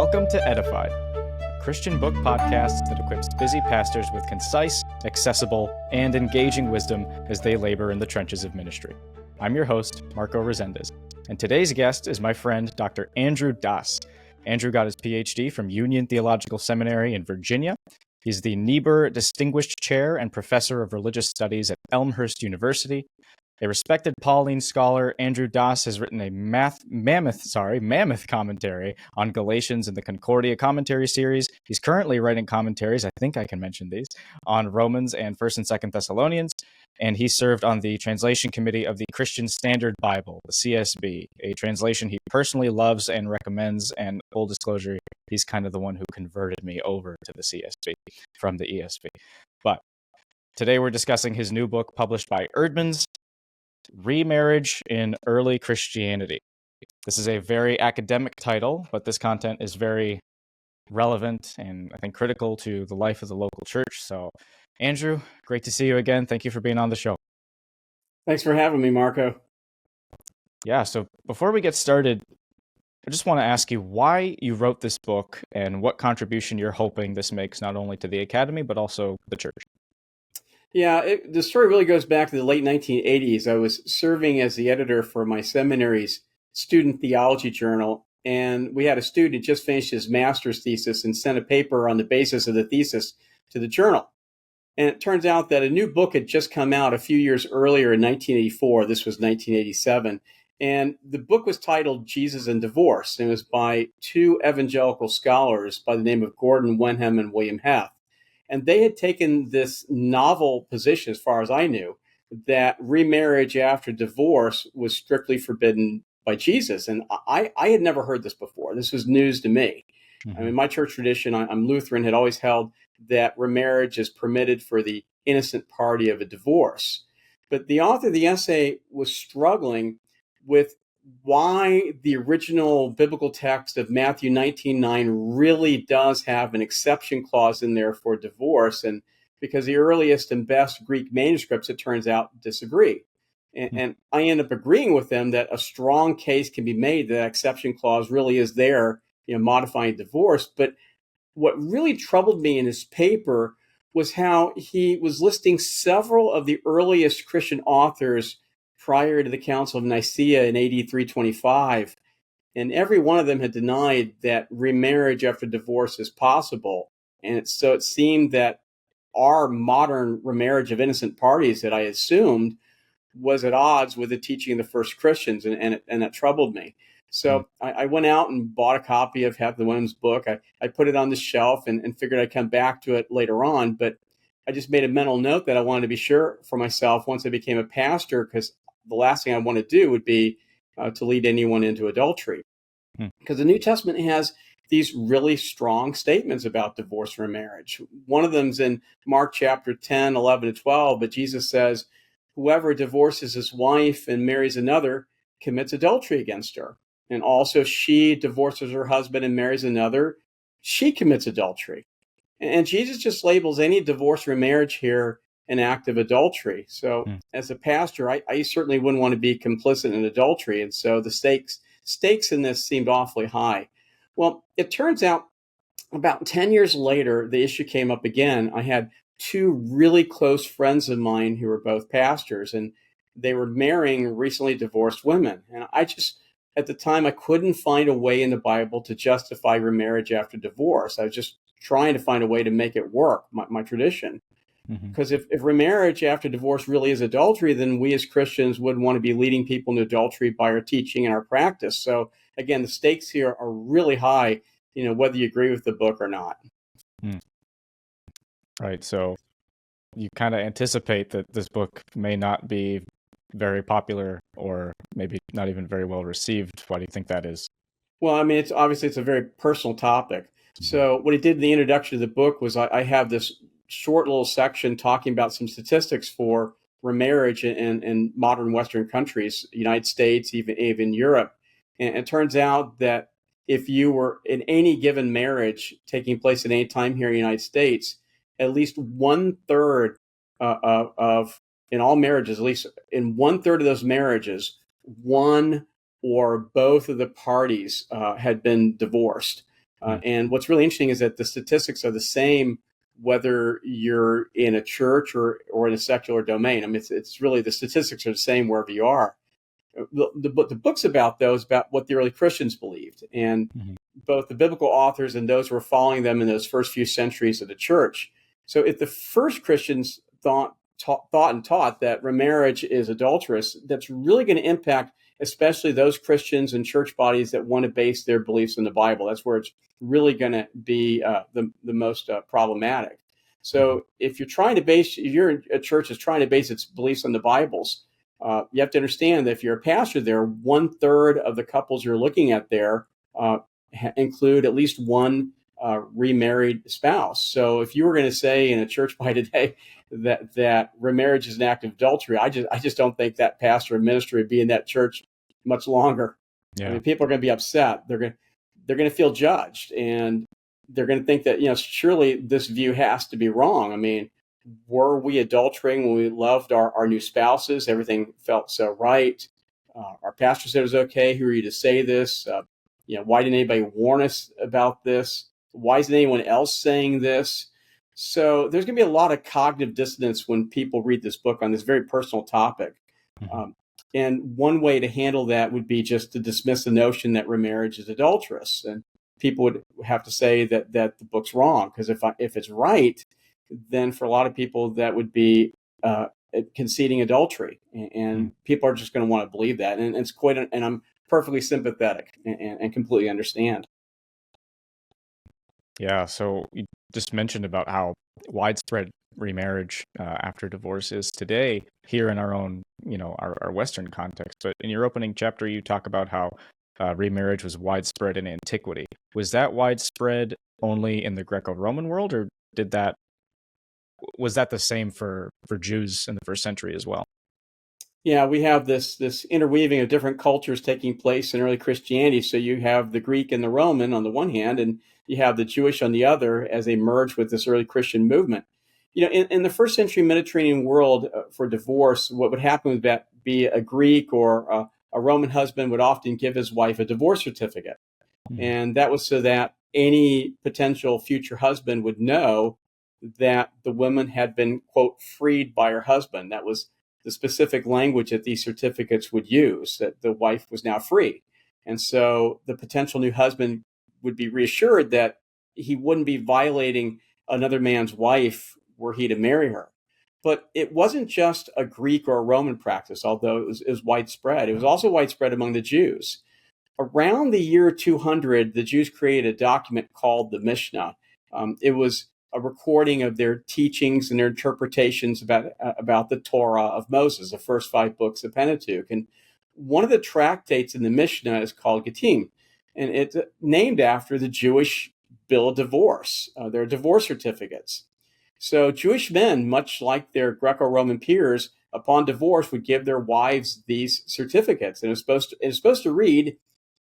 Welcome to Edified, a Christian book podcast that equips busy pastors with concise, accessible, and engaging wisdom as they labor in the trenches of ministry. I'm your host, Marco Resendez, and today's guest is my friend, Dr. Andrew Das. Andrew got his PhD from Union Theological Seminary in Virginia. He's the Niebuhr Distinguished Chair and Professor of Religious Studies at Elmhurst University. A respected Pauline scholar, Andrew Das has written a mammoth commentary on Galatians in the Concordia Commentary series. He's currently writing commentaries, I think I can mention these, on Romans and 1st and 2nd Thessalonians, and he served on the translation committee of the Christian Standard Bible, the CSB, a translation he personally loves and recommends, and full disclosure, he's kind of the one who converted me over to the CSB from the ESV. But today we're discussing his new book published by Eerdmans, Remarriage in Early Christianity. This is a very academic title, but this content is very relevant and I think critical to the life of the local church. So, Andrew, great to see you again. Thank you for being on the show. Thanks for having me, Marco. Yeah, so before we get started, I just want to ask you why you wrote this book and what contribution you're hoping this makes not only to the academy, but also the church. Yeah, the story really goes back to the late 1980s. I was serving as the editor for my seminary's student theology journal, and we had a student who just finished his master's thesis and sent a paper on the basis of the thesis to the journal. And it turns out that a new book had just come out a few years earlier in 1984. This was 1987. And the book was titled Jesus and Divorce, and it was by two evangelical scholars by the name of Gordon Wenham and William Heth. And they had taken this novel position, as far as I knew, that remarriage after divorce was strictly forbidden by Jesus. And I had never heard this before. This was news to me. I mean, my church tradition, I'm Lutheran, had always held that remarriage is permitted for the innocent party of a divorce. But the author of the essay was struggling with why the original biblical text of Matthew 19:9 really does have an exception clause in there for divorce, and because the earliest and best Greek manuscripts, it turns out, disagree. And I end up agreeing with them that a strong case can be made that exception clause really is there, modifying divorce. But what really troubled me in his paper was how he was listing several of the earliest Christian authors prior to the Council of Nicaea in AD 325, and every one of them had denied that remarriage after divorce is possible. And so it seemed that our modern remarriage of innocent parties that I assumed was at odds with the teaching of the first Christians, and that troubled me. So I went out and bought a copy of Heth and Wenham's book. I put it on the shelf and figured I'd come back to it later on, but I just made a mental note that I wanted to be sure for myself once I became a pastor, because the last thing I want to do would be to lead anyone into adultery. Because the New Testament has these really strong statements about divorce and remarriage. One of them's in Mark chapter 10, 11 to 12, but Jesus says, whoever divorces his wife and marries another commits adultery against her. And also she divorces her husband and marries another, she commits adultery. And Jesus just labels any divorce or marriage here an act of adultery. So as a pastor, I certainly wouldn't want to be complicit in adultery. And so the stakes in this seemed awfully high. Well, it turns out about 10 years later, the issue came up again. I had two really close friends of mine who were both pastors, and they were marrying recently divorced women. And at the time, I couldn't find a way in the Bible to justify remarriage after divorce. I was just trying to find a way to make it work, my tradition. Because if remarriage after divorce really is adultery, then we as Christians wouldn't want to be leading people into adultery by our teaching and our practice. So again, the stakes here are really high, whether you agree with the book or not. Right. So you kind of anticipate that this book may not be very popular or maybe not even very well received. Why do you think that is? Well, I mean, it's a very personal topic. So what he did in the introduction to the book was I have this short little section talking about some statistics for remarriage in modern Western countries, United States, even Europe. And it turns out that if you were in any given marriage taking place at any time here in the United States, at least 1/3 of in all marriages, at least in 1/3 of those marriages, one or both of the parties had been divorced. And what's really interesting is that the statistics are the same whether you're in a church or in a secular domain. I mean, it's really the statistics are the same wherever you are. The book's about those, about what the early Christians believed. And both the biblical authors and those who were following them in those first few centuries of the church. So if the first Christians thought and taught that remarriage is adulterous, that's really going to impact especially those Christians and church bodies that want to base their beliefs in the Bible. That's where it's really going to be the most problematic. So if you're a church that's trying to base its beliefs on the Bibles, you have to understand that if you're a pastor there, 1/3 of the couples you're looking at there include at least one remarried spouse. So if you were going to say in a church by today that remarriage is an act of adultery, I just don't think that pastor or minister would be in that church much longer. Yeah. I mean, people are going to be upset. They're going to feel judged, and they're going to think that, surely this view has to be wrong. I mean, were we adulterating when we loved our new spouses? Everything felt so right. Our pastor said it was okay. Who are you to say this? Why didn't anybody warn us about this? Why isn't anyone else saying this? So there's going to be a lot of cognitive dissonance when people read this book on this very personal topic. And one way to handle that would be just to dismiss the notion that remarriage is adulterous. And people would have to say that the book's wrong, because if it's right, then for a lot of people that would be conceding adultery. And people are just going to want to believe that. And it's and I'm perfectly sympathetic and completely understand. Yeah, so you just mentioned about how widespread remarriage after divorce is today here in our own, our Western context. But in your opening chapter, you talk about how remarriage was widespread in antiquity. Was that widespread only in the Greco-Roman world, or was that the same for Jews in the first century as well? Yeah, we have this interweaving of different cultures taking place in early Christianity. So you have the Greek and the Roman on the one hand, and you have the Jewish on the other as they merge with this early Christian movement. In the first century Mediterranean world, for divorce, what would happen would be a Greek or a Roman husband would often give his wife a divorce certificate. And that was so that any potential future husband would know that the woman had been, quote, freed by her husband. That was the specific language that these certificates would use, that the wife was now free. And so the potential new husband would be reassured that he wouldn't be violating another man's wife were he to marry her. But it wasn't just a Greek or a Roman practice, although it was widespread. It was also widespread among the Jews. Around the year 200, the Jews created a document called the Mishnah. It was a recording of their teachings and their interpretations about the Torah of Moses, the first 5 books of Pentateuch. And one of the tractates in the Mishnah is called Gittim, and it's named after the Jewish bill of divorce, their divorce certificates. So Jewish men, much like their Greco-Roman peers, upon divorce would give their wives these certificates. And it's supposed to read,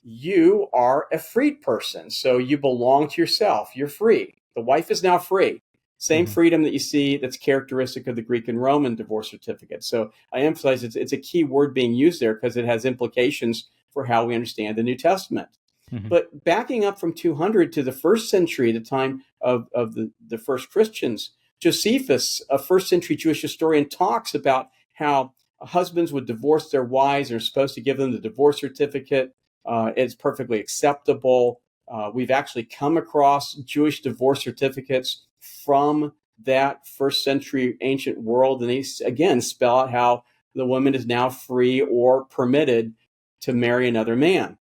you are a freed person, so you belong to yourself. You're free. The wife is now free. Same freedom that you see that's characteristic of the Greek and Roman divorce certificate. So I emphasize it's a key word being used there because it has implications for how we understand the New Testament. But backing up from 200 to the first century, the time of the first Christians, Josephus, a first century Jewish historian, talks about how husbands would divorce their wives. They're supposed to give them the divorce certificate. It's perfectly acceptable. We've actually come across Jewish divorce certificates from that first century ancient world. And they, again, spell out how the woman is now free or permitted to marry another man.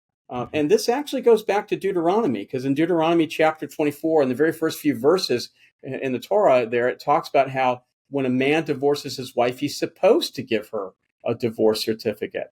And this actually goes back to Deuteronomy, because in Deuteronomy chapter 24, in the very first few verses in the Torah there, it talks about how when a man divorces his wife, he's supposed to give her a divorce certificate.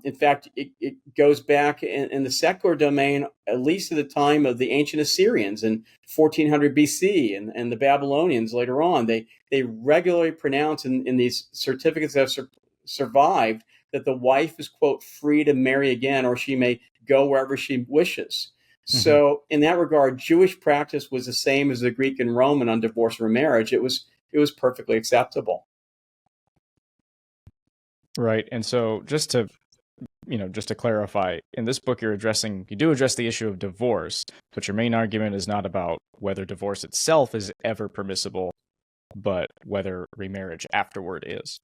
In fact, it goes back in the secular domain, at least at the time of the ancient Assyrians in 1400 BC and the Babylonians later on. They regularly pronounce in these certificates that have survived that the wife is, quote, free to marry again, or she may go wherever she wishes. So in that regard, Jewish practice was the same as the Greek and Roman on divorce or marriage. It was perfectly acceptable. Right. And so just to just to clarify, in this book you do address the issue of divorce, but your main argument is not about whether divorce itself is ever permissible, but whether remarriage afterward is.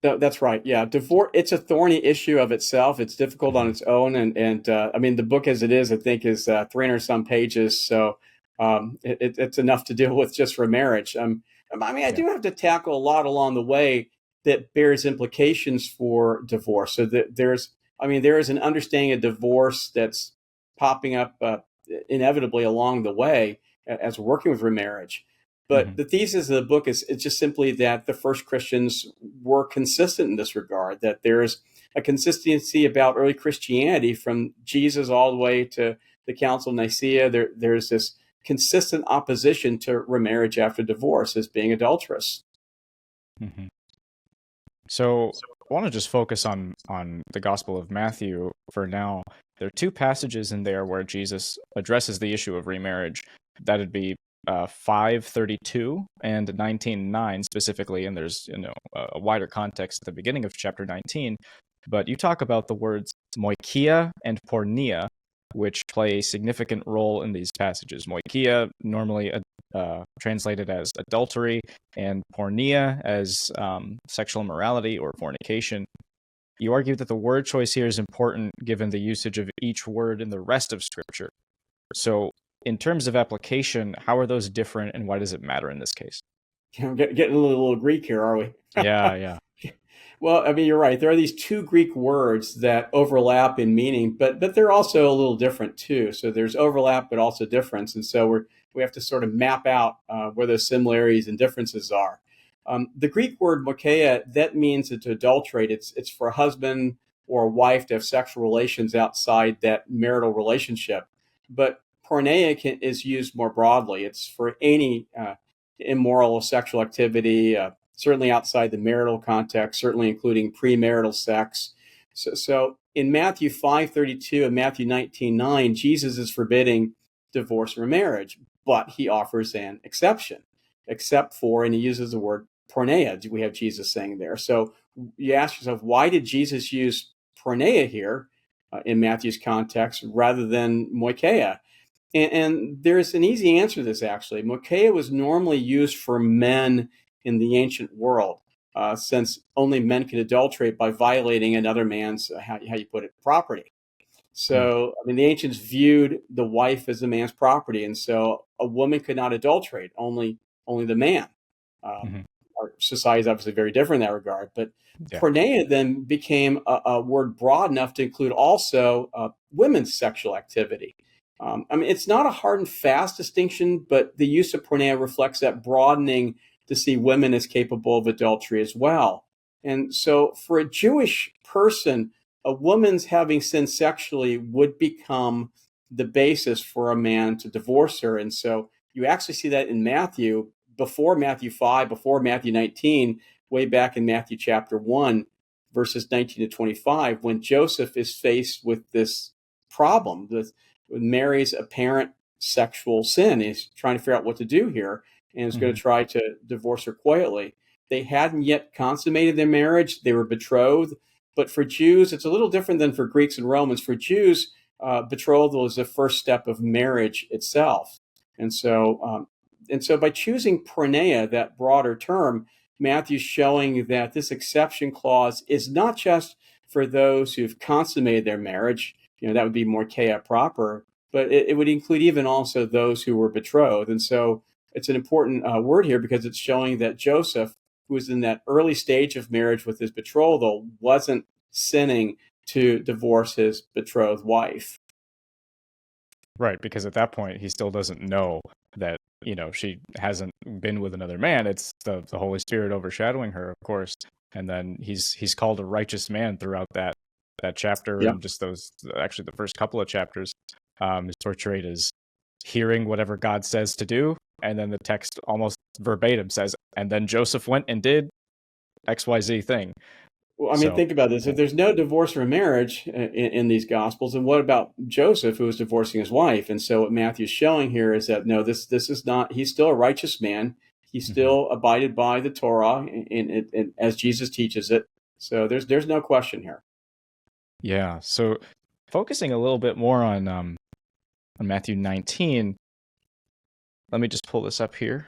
That's right. Yeah, divorce. It's a thorny issue of itself. It's difficult on Mhm. its own, and I mean the book as it is, I think, is 300 some pages. So it's enough to deal with just for marriage. I mean, I Yeah. do have to tackle a lot along the way that bears implications for divorce. So that there is an understanding of divorce that's popping up inevitably along the way as we're working with remarriage. But Mhm. the thesis of the book is it's just simply that the first Christians were consistent in this regard, that there's a consistency about early Christianity from Jesus all the way to the Council of Nicaea. There's this consistent opposition to remarriage after divorce as being adulterous. Mhm. So I want to just focus on the Gospel of Matthew for now. There are two passages in there where Jesus addresses the issue of remarriage. That'd be 5:32 and 19:9 specifically, and there's a wider context at the beginning of chapter 19. But you talk about the words moikia and porneia, which play a significant role in these passages. Moikia, normally translated as adultery, and porneia as sexual immorality or fornication. You argue that the word choice here is important given the usage of each word in the rest of Scripture. So, in terms of application, how are those different, and why does it matter in this case? Getting a little Greek here, are we? Yeah, yeah. Well, I mean, you're right. There are these two Greek words that overlap in meaning, but they're also a little different too. So there's overlap, but also difference, and so we have to sort of map out where those similarities and differences are. The Greek word mokeia, that means to adulterate. It's for a husband or a wife to have sexual relations outside that marital relationship. But porneia is used more broadly. It's for any immoral sexual activity. Certainly outside the marital context, certainly including premarital sex. So in Matthew 5:32 and Matthew 19:9, Jesus is forbidding divorce or remarriage, but he offers an exception, except for, and he uses the word porneia. We have Jesus saying there. So you ask yourself, why did Jesus use porneia here in Matthew's context rather than moikeia? And there's an easy answer to this, actually. Mokeia was normally used for men in the ancient world, since only men could adulterate by violating another man's, how you put it, property. Hmm. So, I mean, the ancients viewed the wife as the man's property, and so a woman could not adulterate, only the man. Um, Hmm. our society is obviously very different in that regard, but Yeah. porneia then became a word broad enough to include also women's sexual activity. I mean, it's not a hard and fast distinction, but the use of porneia reflects that broadening to see women as capable of adultery as well. And so, for a Jewish person, a woman's having sinned sexually would become the basis for a man to divorce her. And so, you actually see that in Matthew, before Matthew 5, before Matthew 19, way back in Matthew chapter 1, verses 19 to 25, when Joseph is faced with this problem with Mary's apparent sexual sin. He's trying to figure out what to do here and is going Hmm. to try to divorce her quietly. They hadn't yet consummated their marriage, they were betrothed. But for Jews, it's a little different than for Greeks and Romans. For Jews, betrothal is the first step of marriage itself. And so, by choosing porneia, that broader term, Matthew's showing that this exception clause is not just for those who've consummated their marriage. That would be morkeia proper, but it would include even also those who were betrothed. And so it's an important word here because it's showing that Joseph, who was in that early stage of marriage with his betrothal, wasn't sinning to divorce his betrothed wife. Right, because at that point he still doesn't know that, she hasn't been with another man. It's the Holy Spirit overshadowing her, of course. And then he's called a righteous man throughout that chapter, Yeah. and just those, actually the first couple of chapters, is portrayed as hearing whatever God says to do, and then the text almost verbatim says, and then Joseph went and did XYZ thing. Well, I mean, So think about this. If yeah. there's no divorce or marriage in these gospels, then what about Joseph, who was divorcing his wife? And so, what Matthew's showing here is that no, this is not. He's still a righteous man. He Mhm. still abided by the Torah, as Jesus teaches it. So there's no question here. Yeah. So focusing a little bit more on Matthew 19, let me just pull this up here.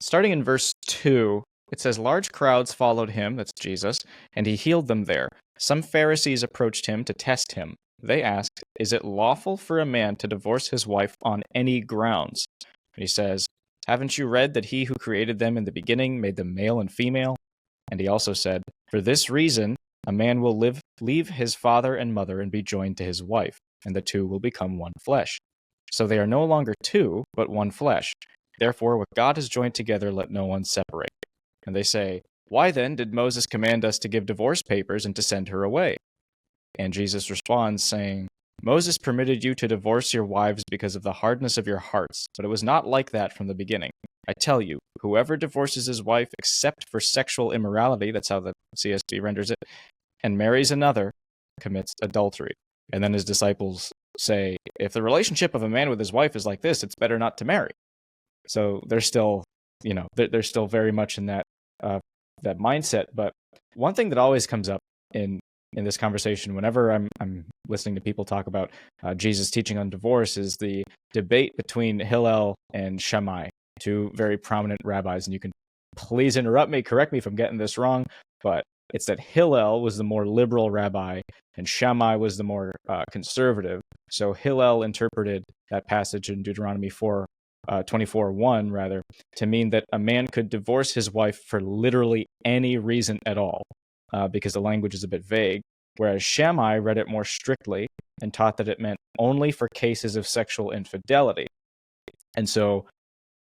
Starting in verse 2, it says, "Large crowds followed him," that's Jesus, "and he healed them there. Some Pharisees approached him to test him. They asked, 'Is it lawful for a man to divorce his wife on any grounds?' And he says, 'Haven't you read that he who created them in the beginning made them male and female?' And he also said, 'For this reason, a man will leave his father and mother and be joined to his wife, and the two will become one flesh. So they are no longer two, but one flesh. Therefore, what God has joined together, let no one separate.' And they say, 'Why then did Moses command us to give divorce papers and to send her away?' And Jesus responds, saying, 'Moses permitted you to divorce your wives because of the hardness of your hearts, but it was not like that from the beginning. I tell you, whoever divorces his wife except for sexual immorality,'— that's how the CSB renders it— "and marries another, commits adultery." And then his disciples say, "If the relationship of a man with his wife is like this, it's better not to marry." So they're still, they're still very much in that mindset. But one thing that always comes up in this conversation whenever I'm listening to people talk about Jesus' teaching on divorce is the debate between Hillel and Shammai, two very prominent rabbis. And you can please interrupt me, correct me if I'm getting this wrong, but it's that Hillel was the more liberal rabbi and Shammai was the more conservative. So Hillel interpreted that passage in Deuteronomy 24:1 rather, to mean that a man could divorce his wife for literally any reason at all, because the language is a bit vague, whereas Shammai read it more strictly and taught that it meant only for cases of sexual infidelity. And so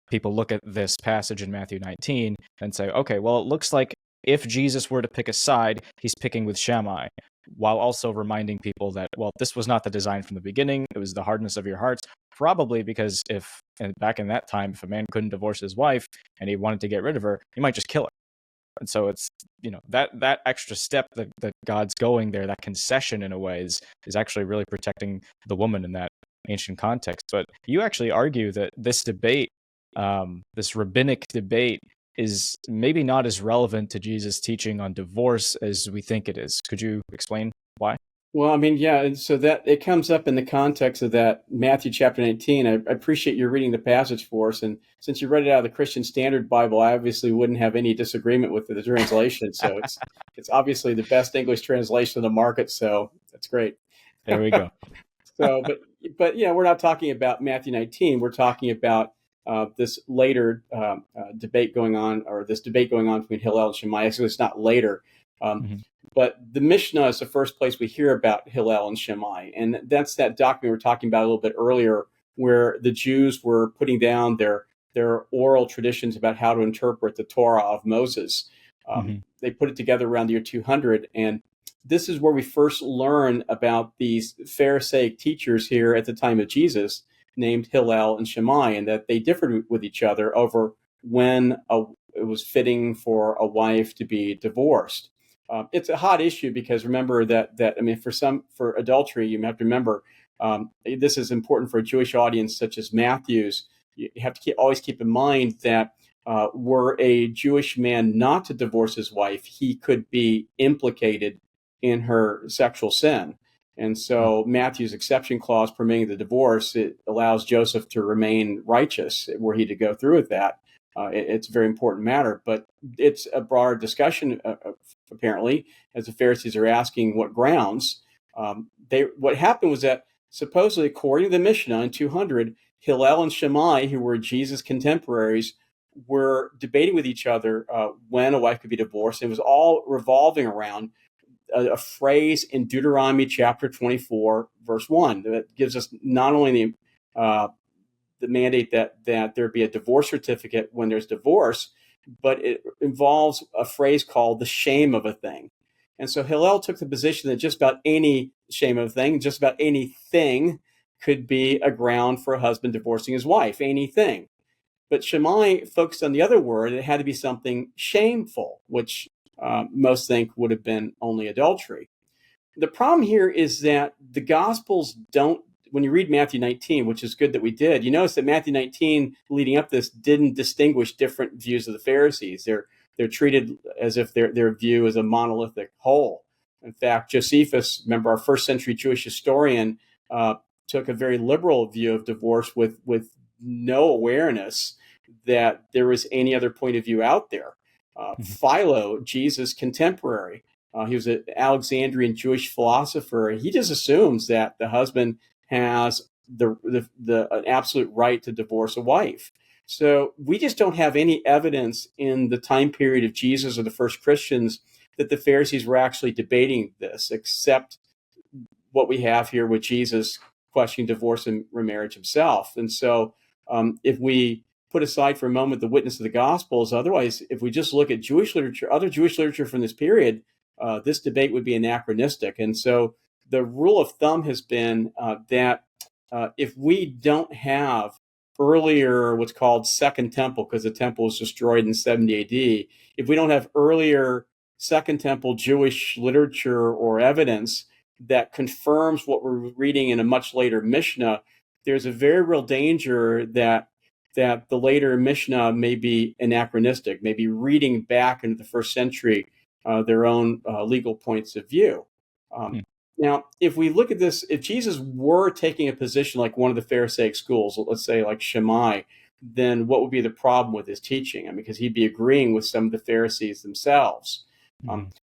people look at this passage in Matthew 19 and say, okay, well, it looks like if Jesus were to pick a side, he's picking with Shammai, while also reminding people that, well, this was not the design from the beginning. It was the hardness of your hearts, probably because back in that time, if a man couldn't divorce his wife and he wanted to get rid of her, he might just kill her. And so it's, that extra step that God's going there, that concession in a way is actually really protecting the woman in that ancient context. But you actually argue that this debate, this rabbinic debate, is maybe not as relevant to Jesus' teaching on divorce as we think it is. Could you explain why? Well, I mean, yeah, and so that it comes up in the context of that Matthew chapter 19. I appreciate you reading the passage for us. And since you read it out of the Christian Standard Bible, I obviously wouldn't have any disagreement with the translation. So it's obviously the best English translation of the market. So that's great. There we go. So, but yeah, we're not talking about Matthew 19. We're talking about this later debate going on, or this debate going on between Hillel and Shammai. So it's not later. But the Mishnah is the first place we hear about Hillel and Shammai. And that's that document we were talking about a little bit earlier, where the Jews were putting down their oral traditions about how to interpret the Torah of Moses. They put it together around the year 200. And this is where we first learn about these Pharisaic teachers here at the time of Jesus, named Hillel and Shammai, and that they differed with each other over when it was fitting for a wife to be divorced. It's a hot issue because remember that I mean, for adultery, you have to remember this is important for a Jewish audience such as Matthew's. You have to always keep in mind that were a Jewish man not to divorce his wife, he could be implicated in her sexual sin. And so Matthew's exception clause permitting the divorce, it allows Joseph to remain righteous were he to go through with that. It's a very important matter, but it's a broader discussion, apparently, as the Pharisees are asking what grounds. What happened was that supposedly, according to the Mishnah in 200, Hillel and Shammai, who were Jesus' contemporaries, were debating with each other when a wife could be divorced. It was all revolving around a phrase in Deuteronomy chapter 24, verse 1, that gives us not only the mandate that there be a divorce certificate when there's divorce, but it involves a phrase called the shame of a thing. And so Hillel took the position that just about any shame of a thing, just about anything could be a ground for a husband divorcing his wife, anything. But Shammai focused on the other word. It had to be something shameful, which most think would have been only adultery. The problem here is that the Gospels don't, when you read Matthew 19, which is good that we did, you notice that Matthew 19 leading up to this didn't distinguish different views of the Pharisees. They're they're treated as if their view is a monolithic whole. In fact, Josephus, remember our first century Jewish historian, took a very liberal view of divorce with no awareness that there was any other point of view out there. Philo, Jesus' contemporary, he was an Alexandrian Jewish philosopher, and he just assumes that the husband has an absolute right to divorce a wife. So we just don't have any evidence in the time period of Jesus or the first Christians that the Pharisees were actually debating this, except what we have here with Jesus questioning divorce and remarriage himself. And so if we put aside for a moment the witness of the Gospels, otherwise, if we just look at Jewish literature, other Jewish literature from this period, this debate would be anachronistic. And so the rule of thumb has been that if we don't have earlier what's called Second Temple, because the temple was destroyed in 70 AD, if we don't have earlier Second Temple Jewish literature or evidence that confirms what we're reading in a much later Mishnah, there's a very real danger that the later Mishnah may be anachronistic, maybe reading back into the first century their own legal points of view. Now, if we look at this, if Jesus were taking a position like one of the Pharisaic schools, let's say like Shammai, then what would be the problem with his teaching? I mean, because he'd be agreeing with some of the Pharisees themselves.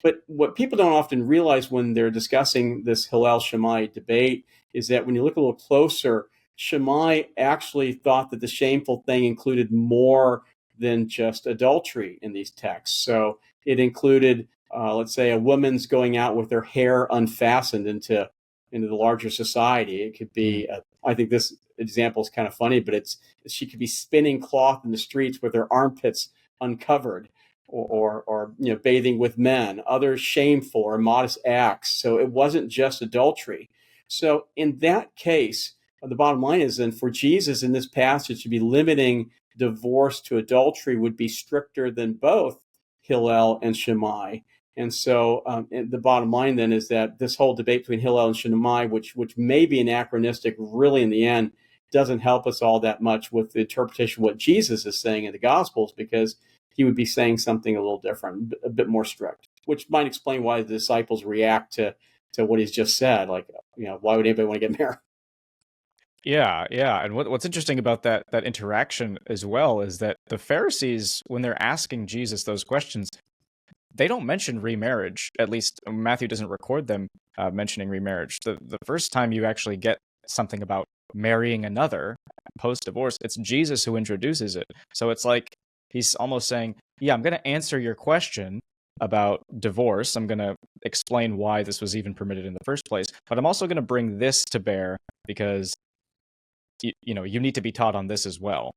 But what people don't often realize when they're discussing this Hillel-Shammai debate is that when you look a little closer, Shammai actually thought that the shameful thing included more than just adultery in these texts. So it included, let's say, a woman's going out with her hair unfastened into the larger society. It could be, I think this example is kind of funny, but she could be spinning cloth in the streets with her armpits uncovered, or bathing with men, other shameful or modest acts. So it wasn't just adultery. So in that case, the bottom line is then for Jesus in this passage to be limiting divorce to adultery would be stricter than both Hillel and Shammai. And so the bottom line then is that this whole debate between Hillel and Shammai, which may be anachronistic, really in the end doesn't help us all that much with the interpretation of what Jesus is saying in the Gospels, because he would be saying something a little different, a bit more strict, which might explain why the disciples react to what he's just said. Like, why would anybody want to get married? Yeah. And what's interesting about that interaction as well is that the Pharisees, when they're asking Jesus those questions, they don't mention remarriage. At least Matthew doesn't record them mentioning remarriage. The first time you actually get something about marrying another post-divorce, it's Jesus who introduces it. So it's like he's almost saying, yeah, I'm going to answer your question about divorce. I'm going to explain why this was even permitted in the first place, but I'm also going to bring this to bear because you need to be taught on this as well.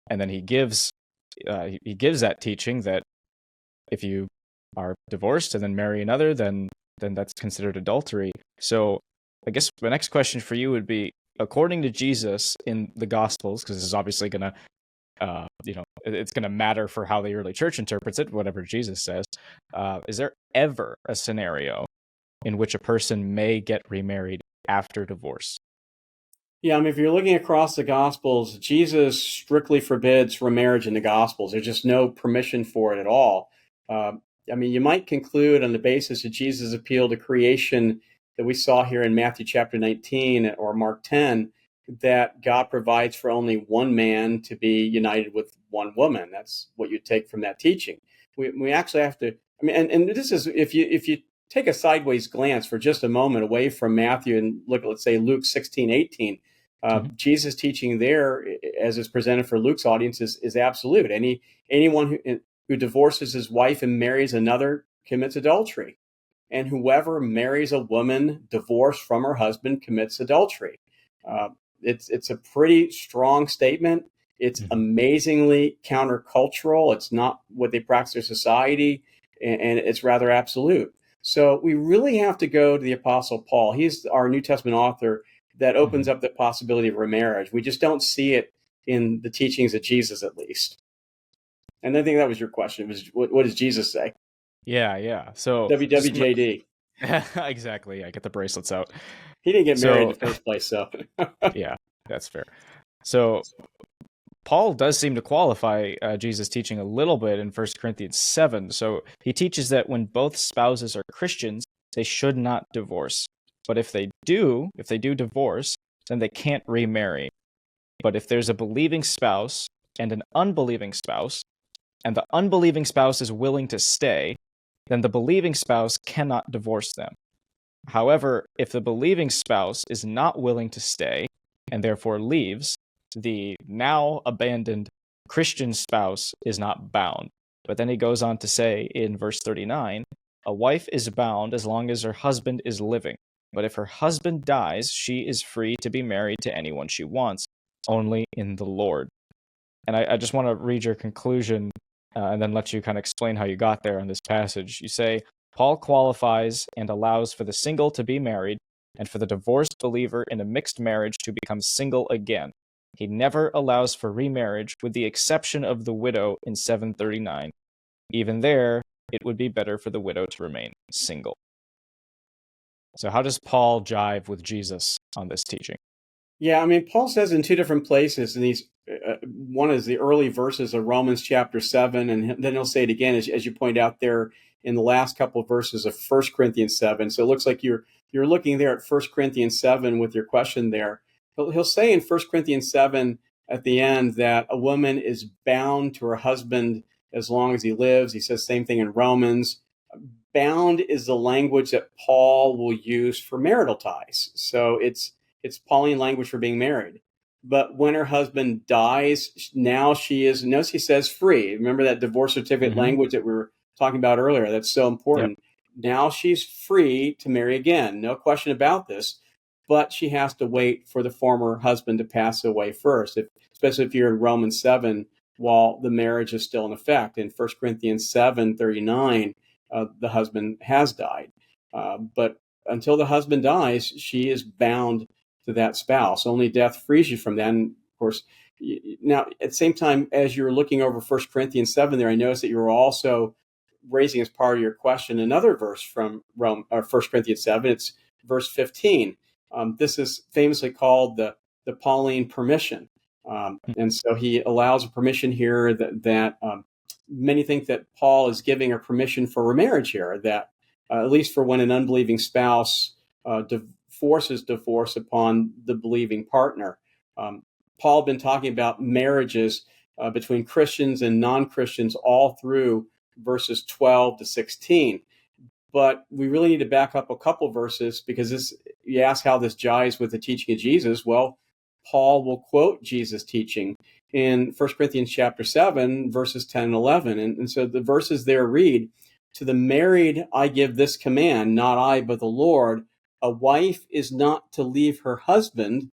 And then he gives that teaching that if you are divorced and then marry another, then that's considered adultery. So I guess the next question for you would be, according to Jesus in the Gospels, because this is obviously going to it's going to matter for how the early church interprets it, whatever Jesus says. Is there ever a scenario in which a person may get remarried after divorce? Yeah, I mean, if you're looking across the Gospels, Jesus strictly forbids remarriage in the Gospels. There's just no permission for it at all. I mean, you might conclude on the basis of Jesus' appeal to creation that we saw here in Matthew chapter 19 or Mark 10, that God provides for only one man to be united with one woman. That's what you take from that teaching. We actually have to, I mean, and this is, if you take a sideways glance for just a moment away from Matthew and look at, let's say, Luke 16:18, Jesus' teaching there, as is presented for Luke's audience, is absolute. Anyone who divorces his wife and marries another commits adultery. And whoever marries a woman divorced from her husband commits adultery. It's a pretty strong statement. It's amazingly countercultural. It's not what they practice in society, and it's rather absolute. So we really have to go to the Apostle Paul. He's our New Testament author that opens up the possibility of remarriage. We just don't see it in the teachings of Jesus, at least. And I think that was your question. It was, what does Jesus say? Yeah. So WWJD. Exactly. Yeah, get the bracelets out. He didn't get married in the first place, so. Yeah, that's fair. So Paul does seem to qualify Jesus' teaching a little bit in 1 Corinthians 7. So he teaches that when both spouses are Christians, they should not divorce. But if they do divorce, then they can't remarry. But if there's a believing spouse and an unbelieving spouse, and the unbelieving spouse is willing to stay, then the believing spouse cannot divorce them. However, if the believing spouse is not willing to stay and therefore leaves, the now abandoned Christian spouse is not bound. But then he goes on to say in verse 39, a wife is bound as long as her husband is living. But if her husband dies, she is free to be married to anyone she wants, only in the Lord. And I just want to read your conclusion and then let you kind of explain how you got there on this passage. You say, Paul qualifies and allows for the single to be married and for the divorced believer in a mixed marriage to become single again. He never allows for remarriage with the exception of the widow in 739. Even there, it would be better for the widow to remain single. So how does Paul jive with Jesus on this teaching? Yeah, I mean, Paul says in two different places, and one is the early verses of Romans chapter 7, and then he'll say it again, as you point out there in the last couple of verses of 1 Corinthians 7. So it looks like you're looking there at 1 Corinthians 7 with your question there. He'll say in 1 Corinthians 7 at the end that a woman is bound to her husband as long as he lives. He says same thing in Romans. Bound is the language that Paul will use for marital ties. So it's Pauline language for being married. But when her husband dies, now she is, notice he says free. Remember that divorce certificate language that we were talking about earlier? That's so important. Yep. Now she's free to marry again. No question about this. But she has to wait for the former husband to pass away first, especially if you're in Romans 7 while the marriage is still in effect. In 1 Corinthians 7:39, the husband has died. But until the husband dies, she is bound to that spouse. Only death frees you from that. And of course, now at the same time, as you're looking over 1 Corinthians 7 there, I noticed that you were also raising as part of your question another verse from 1 Corinthians 7. It's verse 15. This is famously called the Pauline permission. And so he allows a permission here that many think that Paul is giving a permission for remarriage here, that at least for when an unbelieving spouse forces divorce upon the believing partner. Paul had been talking about marriages between Christians and non-Christians all through verses 12 to 16. But we really need to back up a couple verses because you ask how this jives with the teaching of Jesus. Well, Paul will quote Jesus' teaching in 1 Corinthians chapter 7, verses 10 and 11. And so the verses there read, to the married I give this command, not I, but the Lord, a wife is not to leave her husband,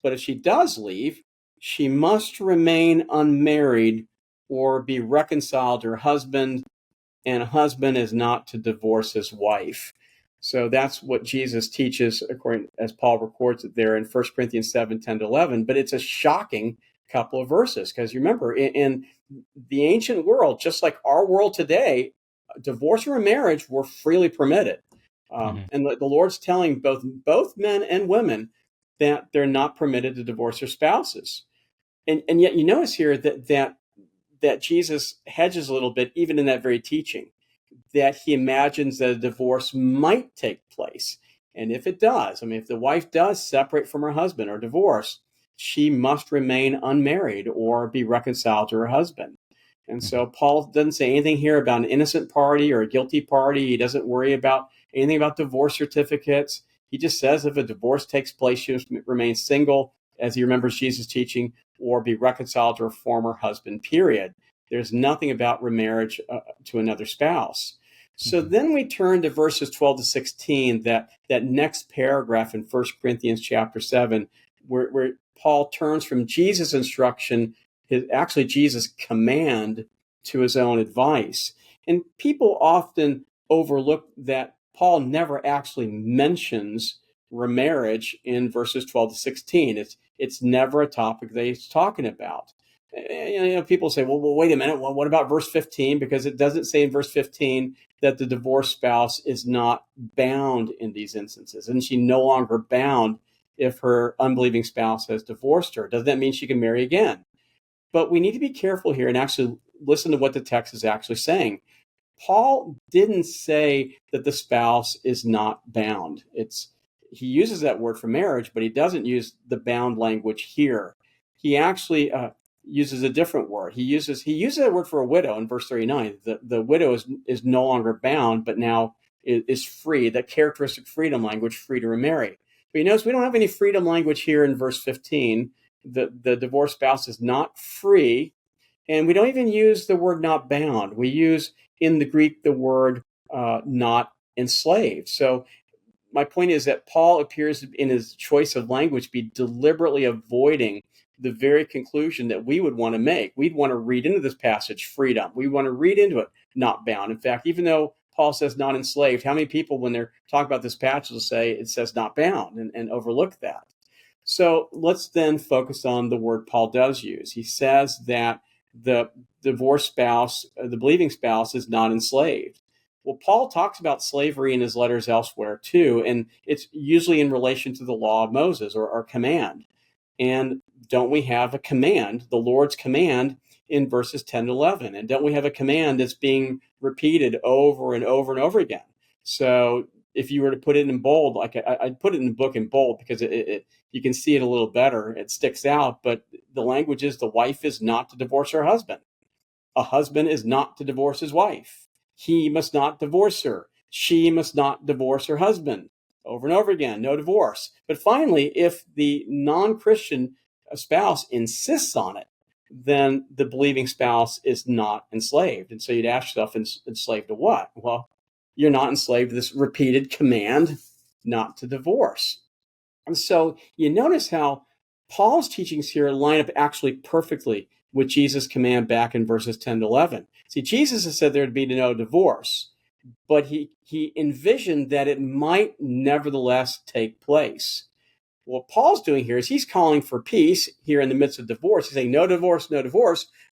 but if she does leave, she must remain unmarried or be reconciled to her husband, and a husband is not to divorce his wife. So that's what Jesus teaches, according as Paul records it there in 1 Corinthians 7, 10 to 11. But it's a shocking couple of verses because you remember, in the ancient world, just like our world today, divorce or remarriage were freely permitted. And the Lord's telling both men and women that they're not permitted to divorce their spouses. And yet you notice here that Jesus hedges a little bit, even in that very teaching, that he imagines that a divorce might take place. And if it does, if the wife does separate from her husband or divorce, she must remain unmarried or be reconciled to her husband. And so Paul doesn't say anything here about an innocent party or a guilty party. He doesn't worry about anything about divorce certificates. He just says if a divorce takes place, she must remain single, as he remembers Jesus' teaching, or be reconciled to her former husband, period. There's nothing about remarriage to another spouse. So then we turn to verses 12 to 16, that next paragraph in 1 Corinthians chapter 7, where Paul turns from Jesus' instruction, actually Jesus' command, to his own advice. And people often overlook that Paul never actually mentions remarriage in verses 12 to 16. It's never a topic that he's talking about. People say, well, wait a minute. Well, what about verse 15? Because it doesn't say in verse 15 that the divorced spouse is not bound in these instances. And she no longer bound if her unbelieving spouse has divorced her. Doesn't that mean she can marry again? But we need to be careful here and actually listen to what the text is actually saying. Paul didn't say that the spouse is not bound. He uses that word for marriage, but he doesn't use the bound language here. He actually uses a different word. He uses that word for a widow in verse 39. The widow is no longer bound, but now is free. That characteristic freedom language, free to remarry. But you notice we don't have any freedom language here in verse 15. The divorced spouse is not free, and we don't even use the word not bound. We use in the Greek the word not enslaved. So my point is that Paul appears in his choice of language be deliberately avoiding the very conclusion that we would want to make. We'd want to read into this passage freedom. We want to read into it not bound. In fact, even though Paul says not enslaved, how many people, when they're talking about this passage, will say it says not bound and overlook that? So let's then focus on the word Paul does use. He says that the divorced spouse, the believing spouse, is not enslaved. Well, Paul talks about slavery in his letters elsewhere too, and it's usually in relation to the law of Moses or command. And don't we have a command, the Lord's command, in verses 10 to 11? And don't we have a command that's being repeated over and over and over again? So if you were to put it in bold, like I'd put it in the book in bold because you can see it a little better. It sticks out, but the language is the wife is not to divorce her husband. A husband is not to divorce his wife. He must not divorce her. She must not divorce her husband. Over and over again, no divorce. But finally, if the non-Christian spouse insists on it, then the believing spouse is not enslaved. And so you'd ask yourself, enslaved to what? Well, you're not enslaved to this repeated command not to divorce. And so you notice how Paul's teachings here line up actually perfectly with Jesus' command back in verses 10 to 11. See, Jesus has said there'd be no divorce, but he envisioned that it might nevertheless take place. What Paul's doing here is he's calling for peace here in the midst of divorce. He's saying no divorce,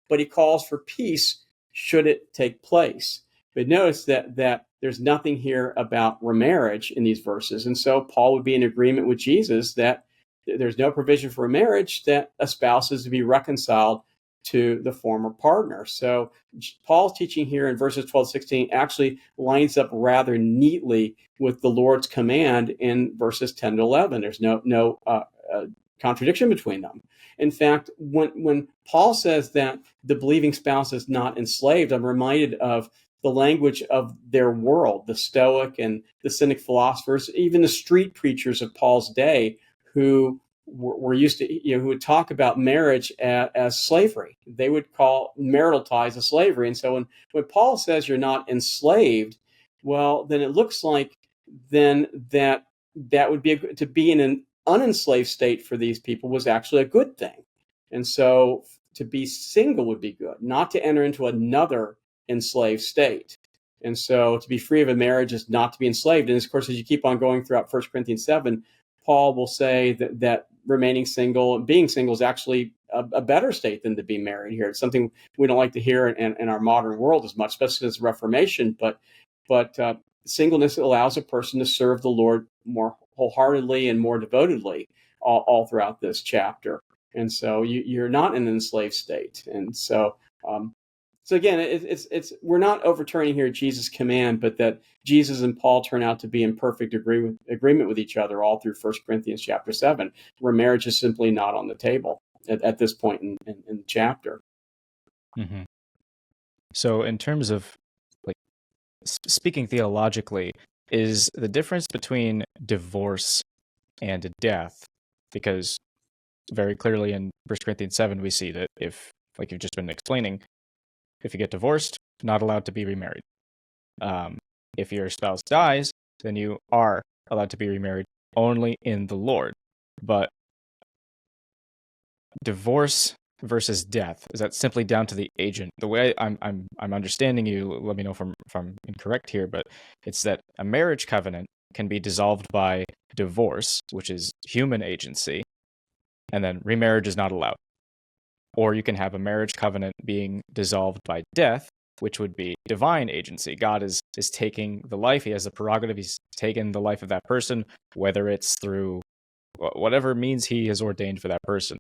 but he calls for peace should it take place. But notice that there's nothing here about remarriage in these verses. And so Paul would be in agreement with Jesus that there's no provision for a marriage, that a spouse is to be reconciled to the former partner. So Paul's teaching here in verses 12 16 actually lines up rather neatly with the Lord's command in verses 10 to 11. There's no contradiction between them. In fact, when Paul says that the believing spouse is not enslaved, I'm reminded of the language of their world, the Stoic and the Cynic philosophers, even the street preachers of Paul's day who were used to, who would talk about marriage as slavery. They would call marital ties a slavery. And so when Paul says you're not enslaved, well, then it looks like then that would be to be in an unenslaved state for these people was actually a good thing. And so to be single would be good, not to enter into another enslaved state. And so to be free of a marriage is not to be enslaved. And of course, as you keep on going throughout 1 Corinthians 7, Paul will say that remaining single, being single is actually a better state than to be married here. It's something we don't like to hear in our modern world as much, especially as Reformation. But singleness allows a person to serve the Lord more wholeheartedly and more devotedly all throughout this chapter. And so you're not in an enslaved state. And so again, it's we're not overturning here Jesus' command, but that Jesus and Paul turn out to be in perfect agreement with each other all through 1 Corinthians chapter 7, where marriage is simply not on the table at this point in the chapter. Mm-hmm. So in terms of speaking theologically, is the difference between divorce and death, because very clearly in 1 Corinthians 7 we see that if, like you've just been explaining, if you get divorced, not allowed to be remarried. If your spouse dies, then you are allowed to be remarried only in the Lord. But divorce versus death, is that simply down to the agent? The way I'm understanding you, let me know if I'm incorrect here, but it's that a marriage covenant can be dissolved by divorce, which is human agency, and then remarriage is not allowed. Or you can have a marriage covenant being dissolved by death, which would be divine agency. God is taking the life. He has the prerogative. He's taken the life of that person, whether it's through whatever means he has ordained for that person.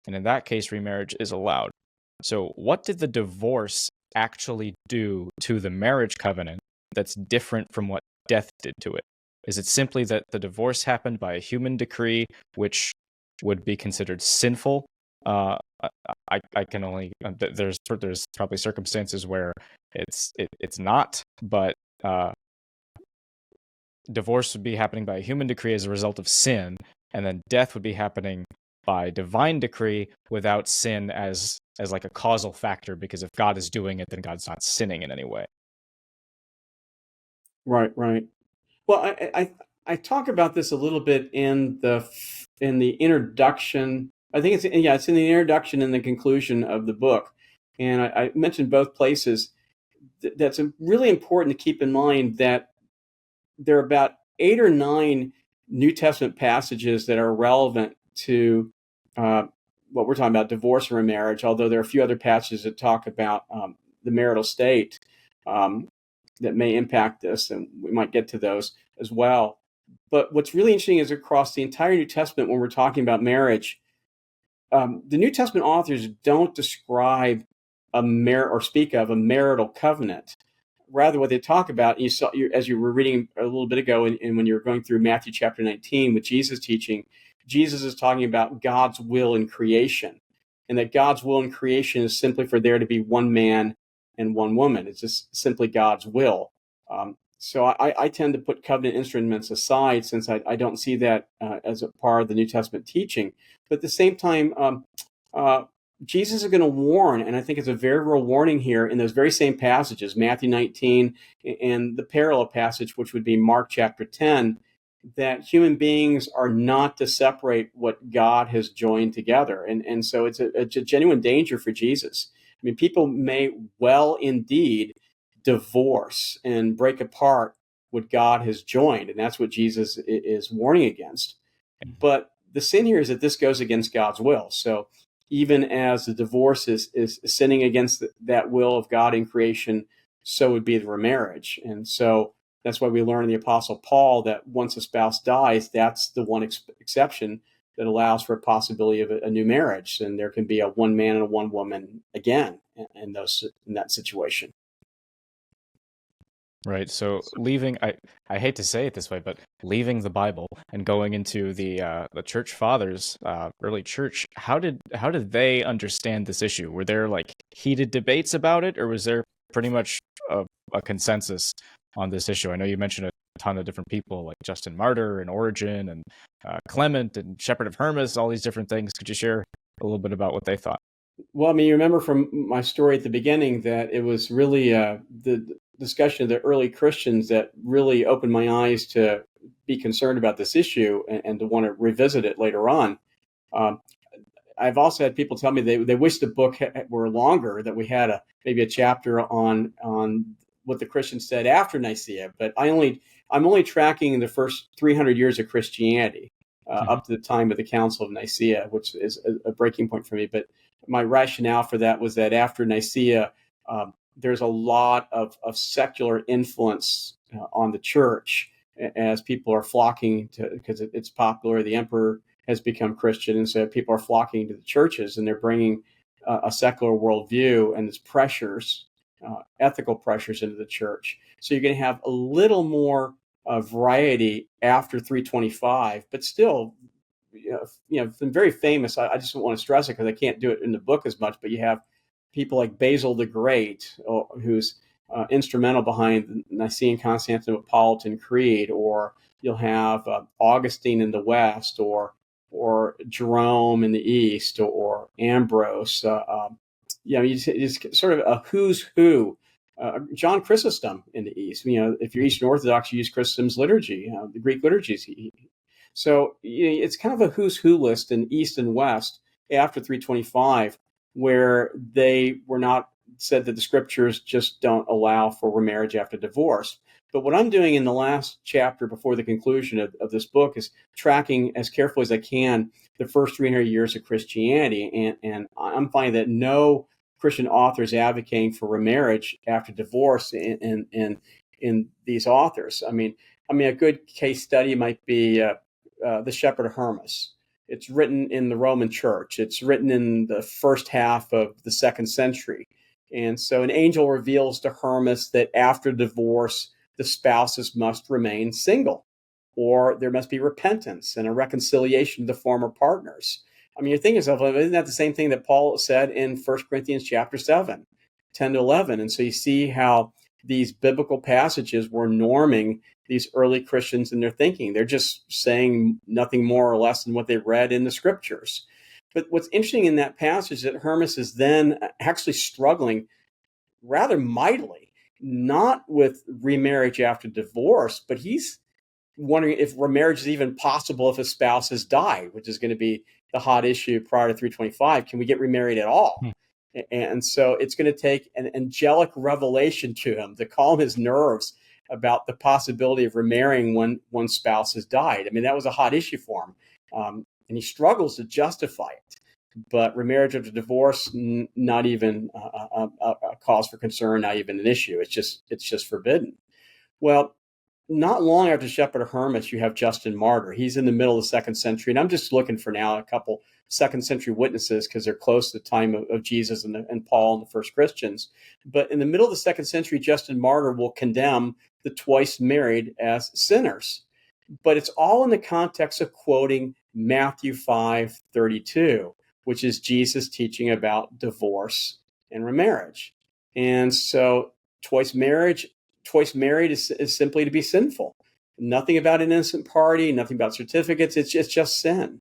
And in that case, remarriage is allowed. So what did the divorce actually do to the marriage covenant that's different from what death did to it? Is it simply that the divorce happened by a human decree, which would be considered sinful? I can only there's probably circumstances where it's not, but divorce would be happening by a human decree as a result of sin, and then death would be happening by divine decree without sin as like a causal factor, because if God is doing it, then God's not sinning in any way. Right, right. Well, I talk about this a little bit in the introduction. I think it's in the introduction and the conclusion of the book, and I mentioned both places. That's really important to keep in mind that there are about 8 or 9 New Testament passages that are relevant to what we're talking about, divorce and remarriage, although there are a few other passages that talk about the marital state that may impact this, and we might get to those as well. But what's really interesting is across the entire New Testament, when we're talking about marriage, the New Testament authors don't describe or speak of a marital covenant. Rather, what they talk about, as you were reading a little bit ago, and when you were going through Matthew chapter 19 with Jesus teaching, Jesus is talking about God's will in creation, and that God's will in creation is simply for there to be one man and one woman. It's just simply God's will. So I tend to put covenant instruments aside, since I don't see that as a part of the New Testament teaching. But at the same time, Jesus is going to warn, and I think it's a very real warning here in those very same passages, Matthew 19 and the parallel passage, which would be Mark chapter 10, that human beings are not to separate what God has joined together. And so it's a genuine danger for Jesus. I mean, people may well indeed divorce and break apart what God has joined, and that's what Jesus is warning against. But the sin here is that this goes against God's will. So even as the divorce is sinning against that will of God in creation, so would be the remarriage. And so that's why we learn in the Apostle Paul that once a spouse dies, that's the one exception that allows for a possibility of a new marriage. And there can be a one man and a one woman again in that situation. Right. So leaving, I hate to say it this way, but leaving the Bible and going into the church fathers, early church, how did they understand this issue? Were there like heated debates about it, or was there pretty much a consensus on this issue? I know you mentioned a ton of different people like Justin Martyr and Origen and Clement and Shepherd of Hermas, all these different things. Could you share a little bit about what they thought? Well, I mean, you remember from my story at the beginning that it was really the discussion of the early Christians that really opened my eyes to be concerned about this issue and to want to revisit it later on. I've also had people tell me they wish the book were longer, that we had maybe a chapter on what the Christians said after Nicaea. But I'm only tracking the first 300 years of Christianity up to the time of the Council of Nicaea, which is a breaking point for me. But my rationale for that was that after Nicaea, there's a lot of secular influence on the church as people are flocking to, because it's popular. The emperor has become Christian, and so people are flocking to the churches, and they're bringing a secular worldview and its pressures, ethical pressures into the church. So you're going to have a little more variety after 325, but still, it's been very famous. I just don't want to stress it because I can't do it in the book as much, but you have people like Basil the Great, who's instrumental behind the Nicene-Constantinopolitan Creed, or you'll have Augustine in the West, or Jerome in the East, or Ambrose. It's sort of a who's who. John Chrysostom in the East. If you're Eastern Orthodox, you use Chrysostom's liturgy, the Greek liturgies. So it's kind of a who's who list in East and West after 325, where they were not said that the scriptures just don't allow for remarriage after divorce. But what I'm doing in the last chapter before the conclusion of this book is tracking as carefully as I can the first 300 years of Christianity. And I'm finding that no Christian author is advocating for remarriage after divorce in these authors. I mean, a good case study might be the Shepherd of Hermas. It's written in the Roman Church. It's written in the first half of the 2nd century. And so an angel reveals to Hermas that after divorce, the spouses must remain single, or there must be repentance and a reconciliation to the former partners. I mean, you're thinking to yourself, isn't that the same thing that Paul said in 1 Corinthians chapter 7, 10 to 11? And so you see how these biblical passages were norming these early Christians in their thinking. They're just saying nothing more or less than what they read in the scriptures. But what's interesting in that passage is that Hermas is then actually struggling rather mightily, not with remarriage after divorce, but he's wondering if remarriage is even possible if a spouse has died, which is going to be the hot issue prior to 325. Can we get remarried at all? And so it's going to take an angelic revelation to him to calm his nerves about the possibility of remarrying when one spouse has died. I mean, that was a hot issue for him. And he struggles to justify it. But remarriage after divorce, not even a cause for concern, not even an issue. It's just forbidden. Well, not long after Shepherd of Hermas, you have Justin Martyr. He's in the middle of the 2nd century, and I'm just looking for now a couple 2nd century witnesses because they're close to the time of Jesus and Paul and the first Christians. But in the middle of the 2nd century, Justin Martyr will condemn the twice married as sinners. But it's all in the context of quoting Matthew 5:32, which is Jesus teaching about divorce and remarriage. And so twice married is simply to be sinful. Nothing about an innocent party, nothing about certificates. It's just sin.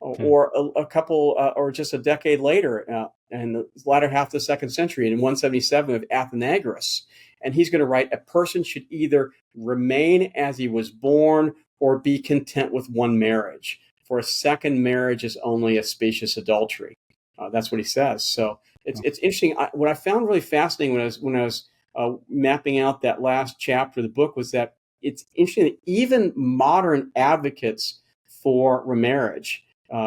Or a couple, or just a decade later, in the latter half of the 2nd century, in 177 of Athenagoras. And he's going to write, a person should either remain as he was born or be content with one marriage. For a second marriage is only a specious adultery. That's what he says. So it's interesting. What I found really fascinating when I was mapping out that last chapter of the book was that it's interesting that even modern advocates for remarriage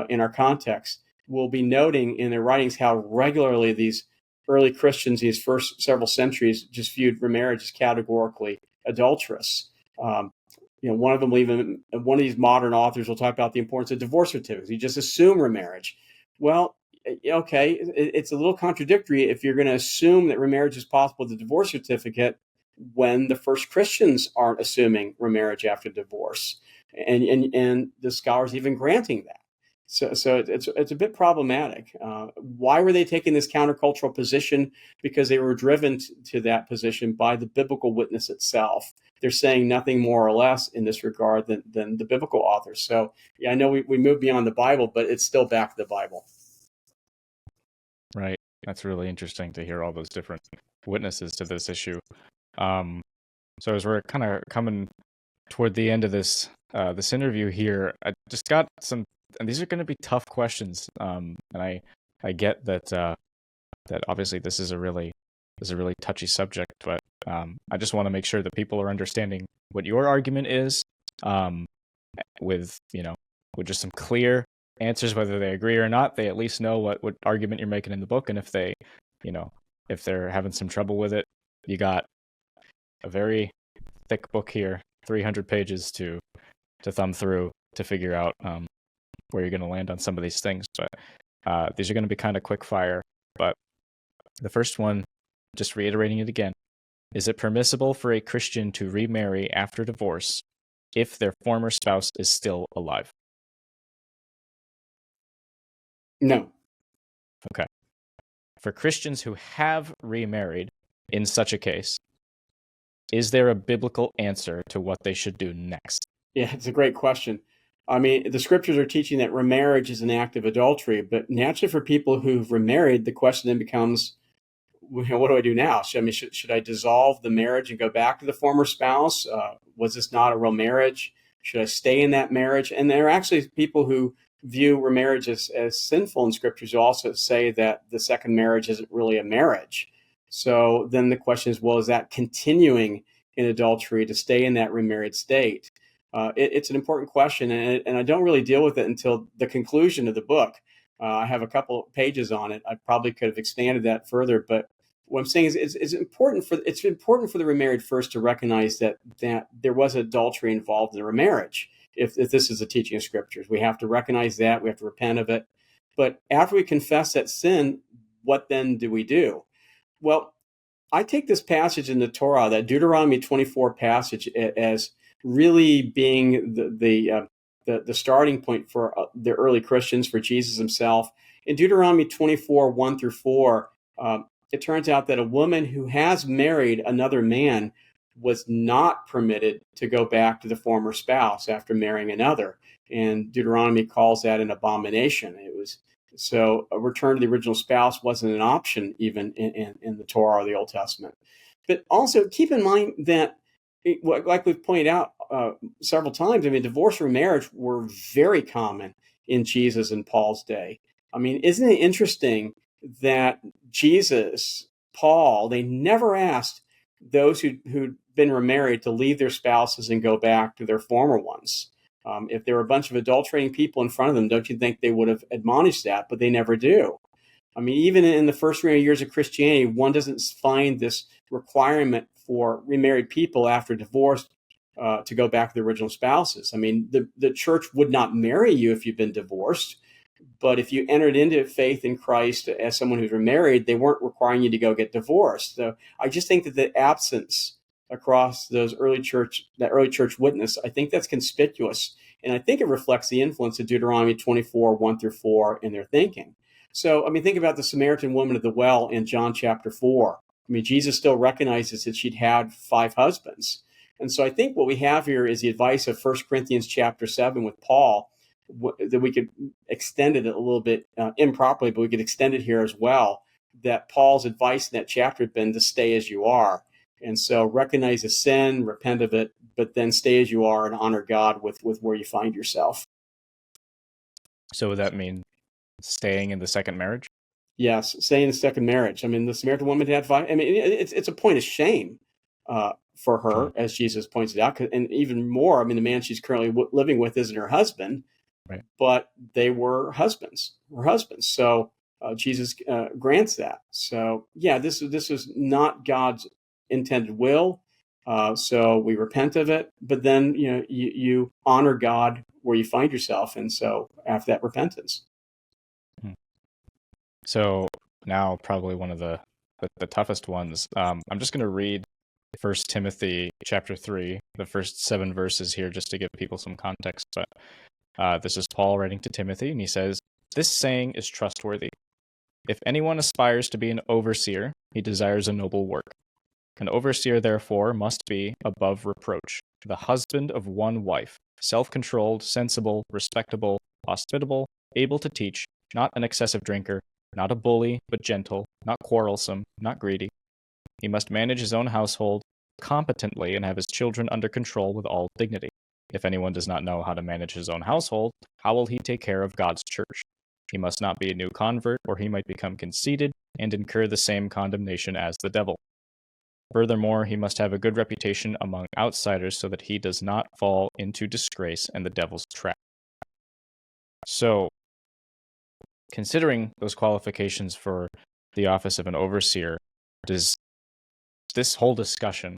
in our context will be noting in their writings how regularly these early Christians, these first several centuries, just viewed remarriage as categorically adulterous. One of them, even one of these modern authors, will talk about the importance of divorce certificates. You just assume remarriage. Well, okay, it's a little contradictory if you're going to assume that remarriage is possible with a divorce certificate when the first Christians aren't assuming remarriage after divorce, and the scholars even granting that. So it's a bit problematic. Why were they taking this countercultural position? Because they were driven to that position by the biblical witness itself. They're saying nothing more or less in this regard than the biblical authors. So yeah, I know we move beyond the Bible, but it's still back to the Bible. Right. That's really interesting to hear all those different witnesses to this issue. So as we're kind of coming toward the end of this interview here, I just got some. And these are going to be tough questions, and I get that that obviously this is a really touchy subject, but I just want to make sure that people are understanding what your argument is, with just some clear answers, whether they agree or not. They at least know what argument you're making in the book, and if they, if they're having some trouble with it, you got a very thick book here, 300 pages to thumb through to figure out where you're going to land on some of these things. But these are going to be kind of quick fire. But the first one, just reiterating it again, is it permissible for a Christian to remarry after divorce if their former spouse is still alive? No. Okay. For Christians who have remarried in such a case, is there a biblical answer to what they should do next? Yeah, it's a great question. I mean, the scriptures are teaching that remarriage is an act of adultery, but naturally for people who've remarried, the question then becomes, what do I do now? Should I dissolve the marriage and go back to the former spouse? Was this not a real marriage? Should I stay in that marriage? And there are actually people who view remarriage as sinful in scriptures who also say that the second marriage isn't really a marriage. So then the question is, well, is that continuing in adultery to stay in that remarried state? It's an important question, and I don't really deal with it until the conclusion of the book. I have a couple pages on it. I probably could have expanded that further, but what I'm saying is it's important for the remarried first to recognize that there was adultery involved in the remarriage. if this is the teaching of scriptures. We have to recognize that. We have to repent of it. But after we confess that sin, what then do we do? Well, I take this passage in the Torah, that Deuteronomy 24 passage, as really being the starting point for the early Christians, for Jesus himself. In Deuteronomy 24, 1 through 4, it turns out that a woman who has married another man was not permitted to go back to the former spouse after marrying another. And Deuteronomy calls that an abomination. So a return to the original spouse wasn't an option even in the Torah or the Old Testament. But also keep in mind that, like we've pointed out several times, I mean, divorce or remarriage were very common in Jesus and Paul's day. I mean, isn't it interesting that Jesus, Paul, they never asked those who'd been remarried to leave their spouses and go back to their former ones. If there were a bunch of adulterating people in front of them, don't you think they would have admonished that? But they never do. I mean, even in the first 300 years of Christianity, one doesn't find this requirement for remarried people after divorce to go back to the original spouses. I mean, the church would not marry you if you've been divorced. But if you entered into faith in Christ as someone who's remarried, they weren't requiring you to go get divorced. So I just think that the absence across that early church witness, I think that's conspicuous. And I think it reflects the influence of Deuteronomy 24, 1 through 4 in their thinking. So, I mean, think about the Samaritan woman at the well in John chapter 4. I mean, Jesus still recognizes that she'd had 5 husbands. And so I think what we have here is the advice of 1 Corinthians chapter 7 with Paul, that we could extend it a little bit improperly, but we could extend it here as well, that Paul's advice in that chapter had been to stay as you are. And so recognize a sin, repent of it, but then stay as you are and honor God with where you find yourself. So would that mean staying in the second marriage? Yes, staying in the second marriage. I mean, the Samaritan woman had 5. I mean, it's a point of shame for her, as Jesus points it out. And even more, I mean, the man she's currently living with isn't her husband, right, but they were husbands. So Jesus grants that. So yeah, this is not God's intended will. So we repent of it, but then you honor God where you find yourself, and so after that repentance. So now probably one of the toughest ones. I'm just going to read 1 Timothy chapter 3, the first 7 verses here, just to give people some context. But this is Paul writing to Timothy, and he says, "This saying is trustworthy. If anyone aspires to be an overseer, he desires a noble work. An overseer, therefore, must be above reproach, the husband of one wife, self-controlled, sensible, respectable, hospitable, able to teach, not an excessive drinker, not a bully, but gentle, not quarrelsome, not greedy. He must manage his own household competently and have his children under control with all dignity. If anyone does not know how to manage his own household, how will he take care of God's church? He must not be a new convert, or he might become conceited and incur the same condemnation as the devil. Furthermore, he must have a good reputation among outsiders so that he does not fall into disgrace and the devil's trap." So, considering those qualifications for the office of an overseer, does this whole discussion,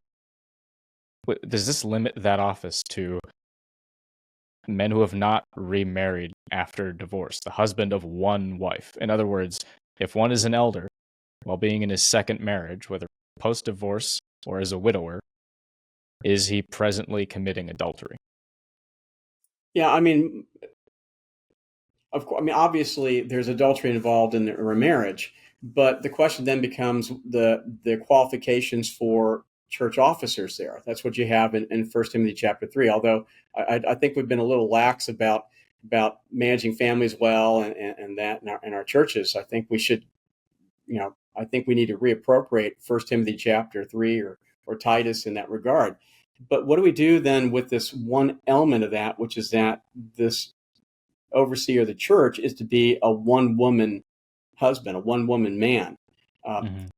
does this limit that office to men who have not remarried after divorce, the husband of one wife? In other words, if one is an elder while being in his second marriage, whether post-divorce or as a widower, is he presently committing adultery? Yeah, I mean, of course, I mean, obviously there's adultery involved in a remarriage, but the question then becomes the qualifications for church officers there. That's what you have in 1 Timothy chapter 3, although I think we've been a little lax about managing families well and that in our churches. I think we should, I think we need to reappropriate 1 Timothy chapter 3 or Titus in that regard. But what do we do then with this one element of that, which is that this overseer of the church is to be a one-woman husband, a one-woman man?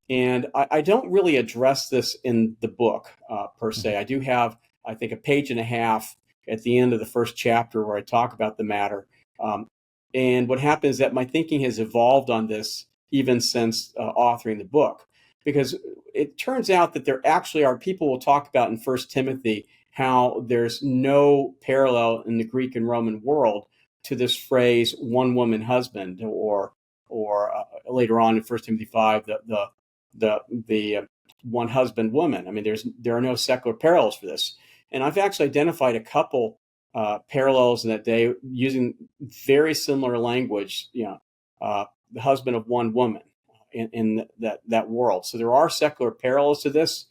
And I don't really address this in the book per se. I do have, I think, a page and a half at the end of the first chapter where I talk about the matter. And what happens is that my thinking has evolved on this even since authoring the book, because it turns out that there actually are people we'll talk about in 1 Timothy how there's no parallel in the Greek and Roman world to this phrase "one woman husband," or later on in 1 Timothy 5, the one husband woman. I mean, there are no secular parallels for this, and I've actually identified a couple parallels in that day using very similar language. The husband of one woman in that world. So there are secular parallels to this.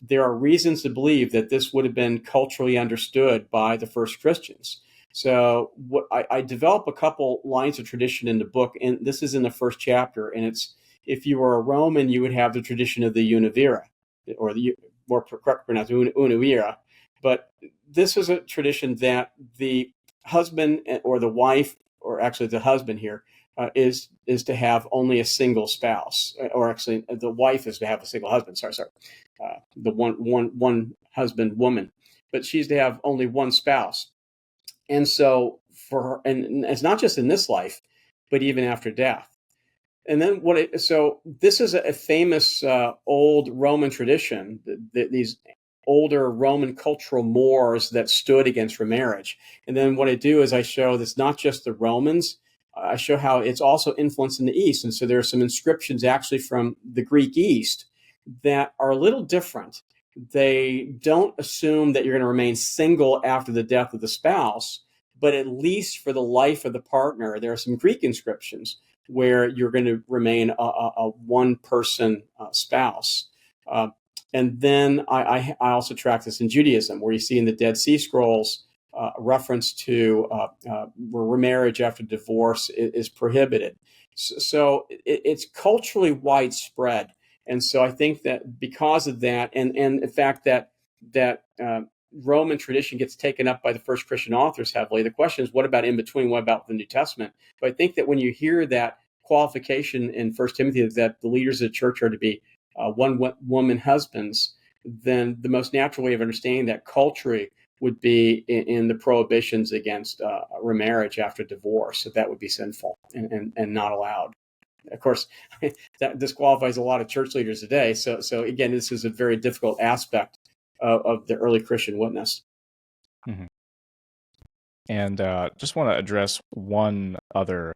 There are reasons to believe that this would have been culturally understood by the first Christians. So what I develop a couple lines of tradition in the book, and this is in the first chapter, and it's, if you were a Roman, you would have the tradition of the univira, or the more correct pronounced univira. But this is a tradition that the husband or the wife, or actually the husband here, is to have only a single spouse, or actually the wife is to have a single husband. Sorry, the one husband woman, but she's to have only one spouse. And so for her, and it's not just in this life, but even after death. And then so this is a famous old Roman tradition, these older Roman cultural mores that stood against remarriage. And then what I do is I show this not just the Romans, I show how it's also influenced in the East. And so there are some inscriptions actually from the Greek East that are a little different. They don't assume that you're going to remain single after the death of the spouse, but at least for the life of the partner, there are some Greek inscriptions where you're going to remain a one-person spouse. And then I also track this in Judaism, where you see in the Dead Sea Scrolls a reference to where remarriage after divorce is prohibited. So it's culturally widespread. And so I think that because of that, and the fact that Roman tradition gets taken up by the first Christian authors heavily, the question is, what about in between? What about the New Testament? But I think that when you hear that qualification in 1 Timothy that the leaders of the church are to be one woman husbands, then the most natural way of understanding that culturally would be in the prohibitions against remarriage after divorce. So that would be sinful and not allowed. Of course, that disqualifies a lot of church leaders today. So again, this is a very difficult aspect of the early Christian witness. Mm-hmm. And just want to address one other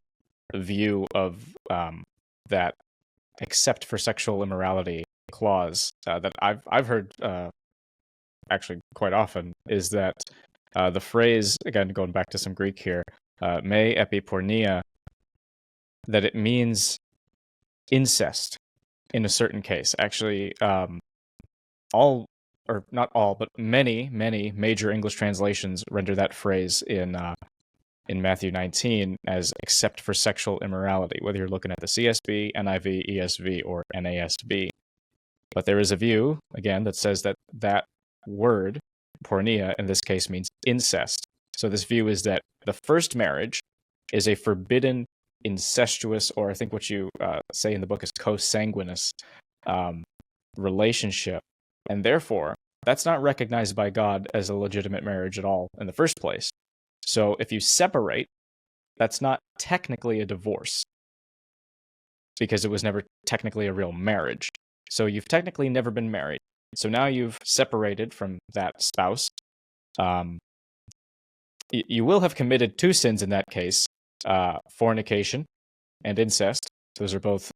view of that except for sexual immorality clause that I've heard actually quite often, is that the phrase, again, going back to some Greek here, me epiporneia, that it means incest in a certain case. Actually, all, or not all, but many major English translations render that phrase in Matthew 19 as except for sexual immorality, whether you're looking at the CSB, NIV, ESV, or NASB. But there is a view, again, that says that that word, porneia, in this case means incest. So this view is that the first marriage is a forbidden, incestuous, or I think what you say in the book is co-sanguineous relationship. And therefore, that's not recognized by God as a legitimate marriage at all in the first place. So if you separate, that's not technically a divorce because it was never technically a real marriage. So you've technically never been married. So now you've separated from that spouse. You will have committed two sins in that case, fornication and incest. Those are both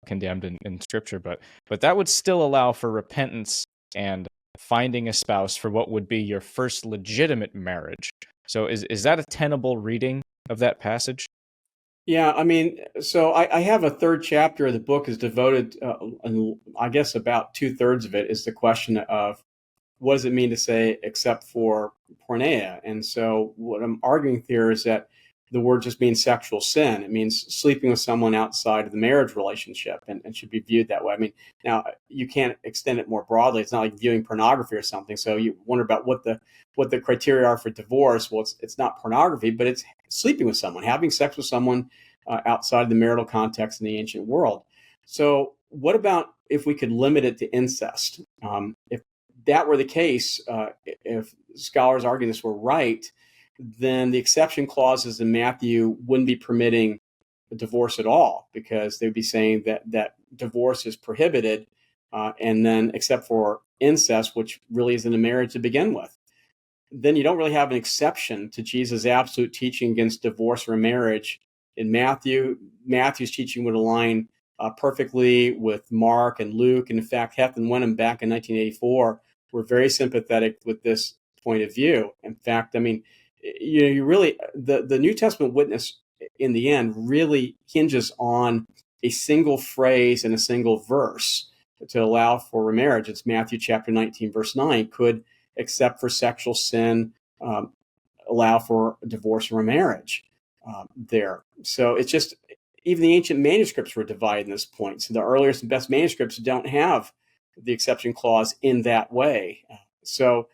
condemned in Scripture, but that would still allow for repentance and finding a spouse for what would be your first legitimate marriage. So is that a tenable reading of that passage? Yeah, I mean, so I have a third chapter of the book is devoted, and I guess about 2/3 of it is the question of what does it mean to say except for porneia? And so what I'm arguing here is that the word just means sexual sin. It means sleeping with someone outside of the marriage relationship, and should be viewed that way. I mean, now you can't extend it more broadly. It's not like viewing pornography or something. So you wonder about what the criteria are for divorce. Well, it's not pornography, but it's sleeping with someone, having sex with someone outside the marital context in the ancient world. So what about if we could limit it to incest? If that were the case, if scholars arguing this were right, then the exception clauses in Matthew wouldn't be permitting a divorce at all, because they'd be saying that divorce is prohibited and then except for incest, which really isn't a marriage to begin with. Then you don't really have an exception to Jesus' absolute teaching against divorce or marriage. In Matthew's teaching would align perfectly with Mark and Luke. And in fact, Heth and Wenham back in 1984 were very sympathetic with this point of view. In fact, I mean, you really, the New Testament witness in the end really hinges on a single phrase and a single verse to allow for remarriage. It's Matthew chapter 19, verse 9, could, except for sexual sin, allow for divorce or remarriage there. So it's just, even the ancient manuscripts were divided in this point. So the earliest and best manuscripts don't have the exception clause in that way. So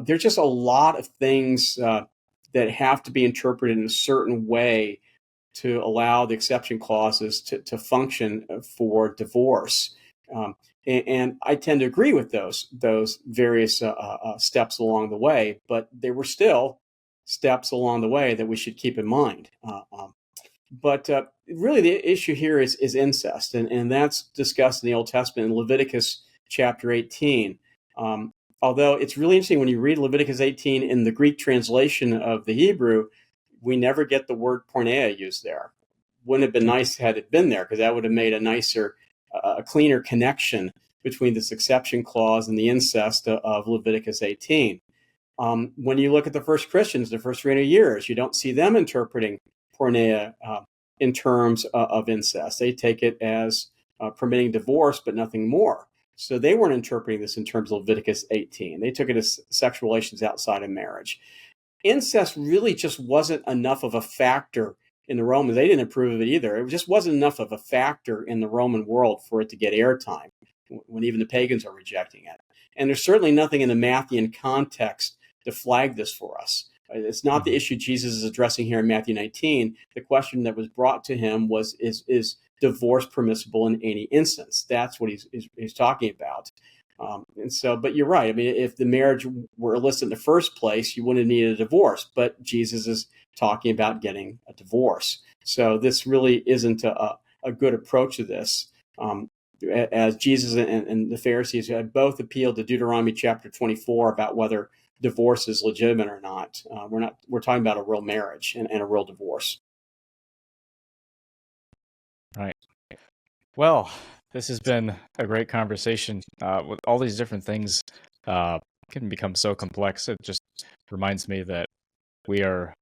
there's just a lot of things that have to be interpreted in a certain way to allow the exception clauses to function for divorce. And I tend to agree with those various steps along the way, but there were still steps along the way that we should keep in mind. But really, the issue here is incest, and that's discussed in the Old Testament in Leviticus chapter 18. Although it's really interesting when you read Leviticus 18 in the Greek translation of the Hebrew, we never get the word porneia used there. Wouldn't have been nice had it been there, because that would have made a nicer, a cleaner connection between this exception clause and the incest of Leviticus 18. When you look at the first Christians, the first 300 years, you don't see them interpreting porneia in terms of incest. They take it as permitting divorce, but nothing more. So they weren't interpreting this in terms of Leviticus 18. They took it as sexual relations outside of marriage. Incest really just wasn't enough of a factor in the Romans. They didn't approve of it either. It just wasn't enough of a factor in the Roman world for it to get airtime, when even the pagans are rejecting it. And there's certainly nothing in the Matthean context to flag this for us. It's not the issue Jesus is addressing here in Matthew 19. The question that was brought to him was, is divorce permissible in any instance? That's what he's talking about. And so, but you're right. I mean, if the marriage were illicit in the first place, you wouldn't have needed a divorce. But Jesus is talking about getting a divorce. So this really isn't a good approach to this. As Jesus and the Pharisees had both appealed to Deuteronomy chapter 24 about whether divorce is legitimate or not. We're talking about a real marriage and a real divorce. Right. Well, this has been a great conversation. With all these different things can become so complex. It just reminds me that we are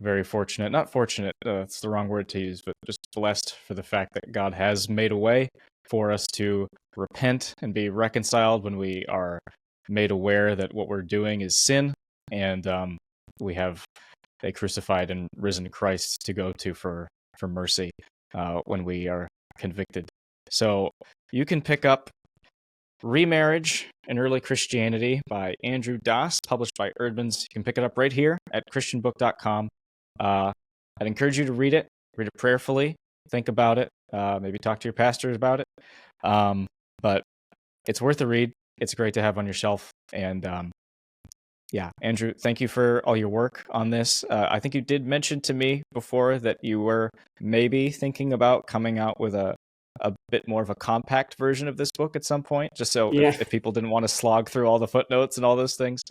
very fortunate, not fortunate, it's the wrong word to use, but just blessed for the fact that God has made a way for us to repent and be reconciled when we are made aware that what we're doing is sin, and we have a crucified and risen Christ to go to for mercy when we are convicted. So you can pick up Remarriage in Early Christianity by Andrew Dass, published by Eerdmans. You can pick it up right here at christianbook.com. I'd encourage you to read it prayerfully, think about it, maybe talk to your pastors about it. But it's worth a read. It's great to have on your shelf. And Andrew, thank you for all your work on this. I think you did mention to me before that you were maybe thinking about coming out with a bit more of a compact version of this book at some point, just so if people didn't want to slog through all the footnotes and all those things.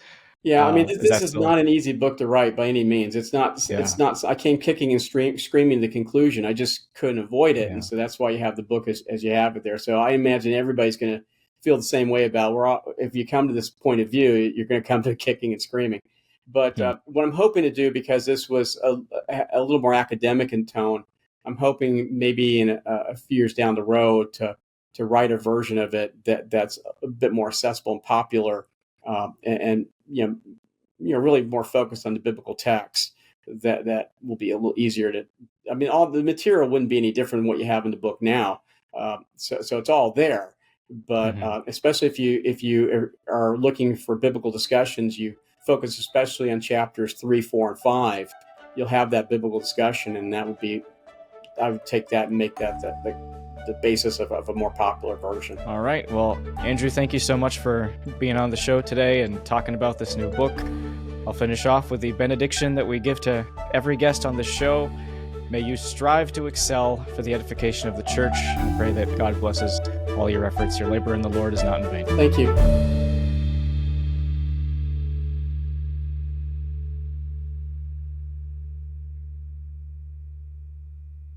Yeah, I mean, this is not an easy book to write by any means. It's not. Yeah. It's not. I came kicking and screaming to the conclusion. I just couldn't avoid it, and so that's why you have the book as you have it there. So I imagine everybody's going to feel the same way about it. If you come to this point of view, you're going to come to kicking and screaming. But what I'm hoping to do, because this was a little more academic in tone, I'm hoping maybe in a few years down the road to write a version of it that's a bit more accessible and popular, and really more focused on the biblical text. That will be a little easier to. I mean, all the material wouldn't be any different than what you have in the book now. So it's all there. But especially if you are looking for biblical discussions, you focus especially on chapters 3, 4, and 5. You'll have that biblical discussion, and that would be. I would take that and make that the basis of a more popular version. All right. Well, Andrew, thank you so much for being on the show today and talking about this new book. I'll finish off with the benediction that we give to every guest on the show. May you strive to excel for the edification of the church. I pray that God blesses all all your efforts. Your labor in the Lord is not in vain. Thank you.